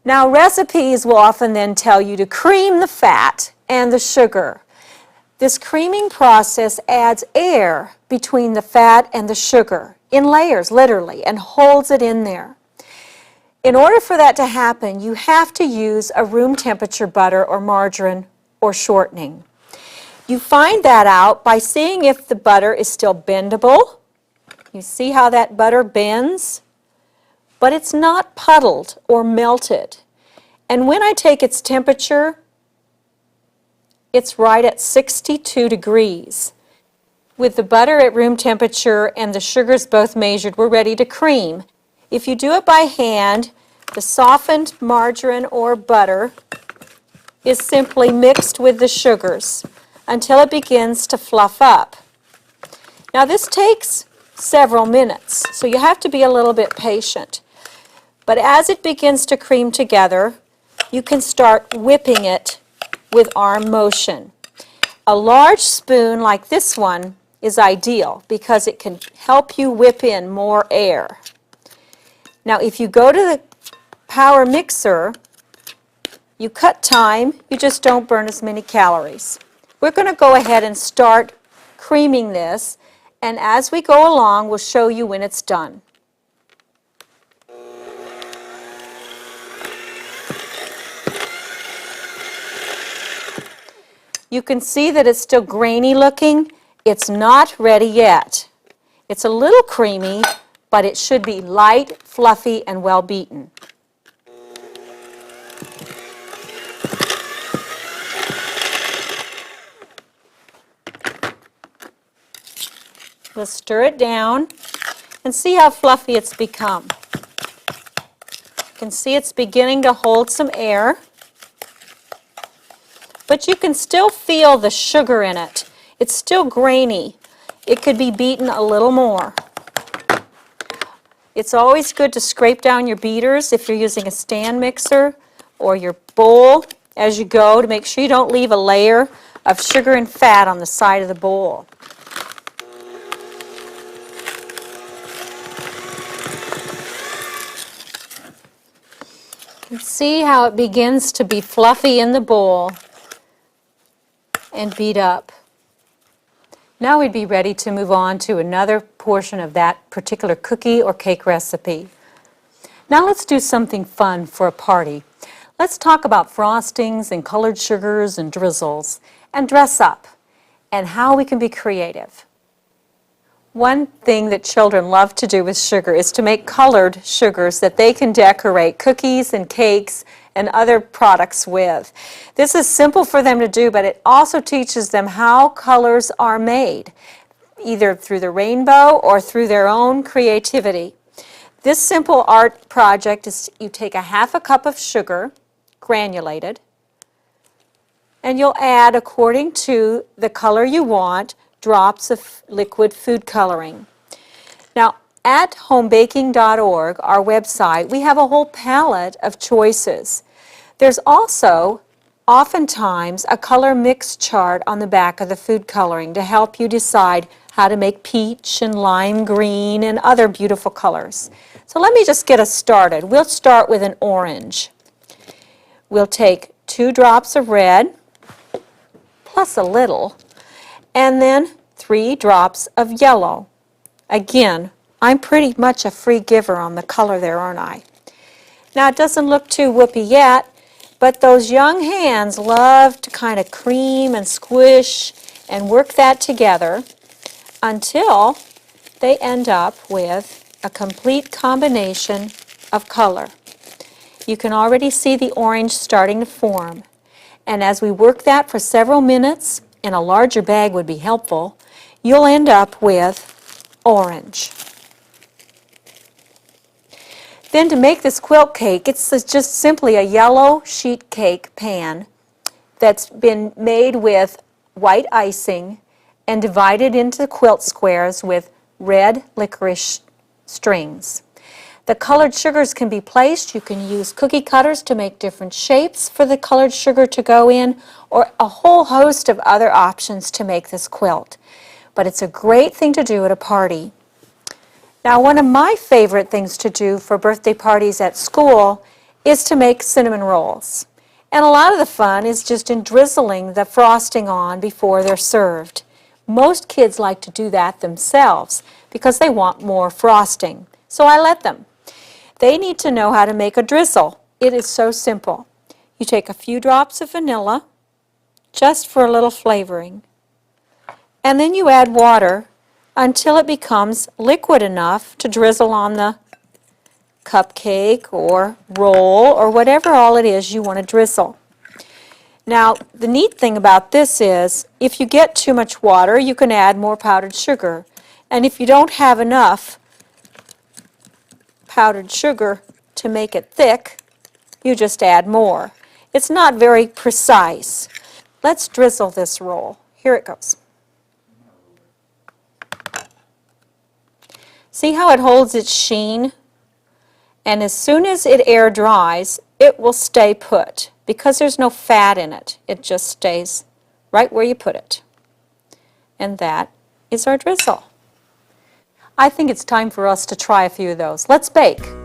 Now recipes will often then tell you to cream the fat and the sugar. This creaming process adds air between the fat and the sugar, in layers literally, and holds it in there. In order for that to happen, you have to use a room temperature butter or margarine or shortening. You find that out by seeing if the butter is still bendable. You see how that butter bends? But it's not puddled or melted. And when I take its temperature, it's right at 62 degrees. With the butter at room temperature and the sugars both measured, we're ready to cream. If you do it by hand, the softened margarine or butter is simply mixed with the sugars until it begins to fluff up. Now this takes several minutes, so you have to be a little bit patient. But as it begins to cream together, you can start whipping it with arm motion. A large spoon like this one is ideal because it can help you whip in more air. Now if you go to the power mixer, you cut time, you just don't burn as many calories. We're going to go ahead and start creaming this, and as we go along, we'll show you when it's done. You can see that it's still grainy looking. It's not ready yet. It's a little creamy, but it should be light, fluffy, and well beaten. We'll stir it down and see how fluffy it's become. You can see it's beginning to hold some air, but you can still feel the sugar in it. It's still grainy. It could be beaten a little more. It's always good to scrape down your beaters if you're using a stand mixer or your bowl as you go to make sure you don't leave a layer of sugar and fat on the side of the bowl. You can see how it begins to be fluffy in the bowl and beat up. Now we'd be ready to move on to another portion of that particular cookie or cake recipe. Now let's do something fun for a party. Let's talk about frostings and colored sugars and drizzles and dress up and how we can be creative. One thing that children love to do with sugar is to make colored sugars that they can decorate cookies and cakes and other products with. This is simple for them to do, but it also teaches them how colors are made, either through the rainbow or through their own creativity. This simple art project is you take a half a cup of sugar, granulated, and you'll add, according to the color you want, drops of liquid food coloring. Now, at homebaking.org, our website, we have a whole palette of choices. There's also oftentimes a color mix chart on the back of the food coloring to help you decide how to make peach and lime green and other beautiful colors. So let me just get us started. We'll start with an orange. We'll take 2 drops of red, plus a little, and then 3 drops of yellow. Again, I'm pretty much a free giver on the color there, aren't I? Now, it doesn't look too whoopy yet, but those young hands love to kind of cream and squish and work that together until they end up with a complete combination of color. You can already see the orange starting to form. And as we work that for several minutes, and a larger bag would be helpful, you'll end up with orange. Then to make this quilt cake, it's just simply a yellow sheet cake pan that's been made with white icing and divided into quilt squares with red licorice strings. The colored sugars can be placed. You can use cookie cutters to make different shapes for the colored sugar to go in, or a whole host of other options to make this quilt. But it's a great thing to do at a party. Now, one of my favorite things to do for birthday parties at school is to make cinnamon rolls. And a lot of the fun is just in drizzling the frosting on before they're served. Most kids like to do that themselves because they want more frosting. So I let them. They need to know how to make a drizzle. It is so simple. You take a few drops of vanilla, just for a little flavoring, and then you add water until it becomes liquid enough to drizzle on the cupcake or roll or whatever all it is you want to drizzle. Now, the neat thing about this is if you get too much water, you can add more powdered sugar. And if you don't have enough powdered sugar to make it thick, you just add more. It's not very precise. Let's drizzle this roll. Here it goes. See how it holds its sheen? And as soon as it air dries, it will stay put because there's no fat in it. It just stays right where you put it. And that is our drizzle. I think it's time for us to try a few of those. Let's bake.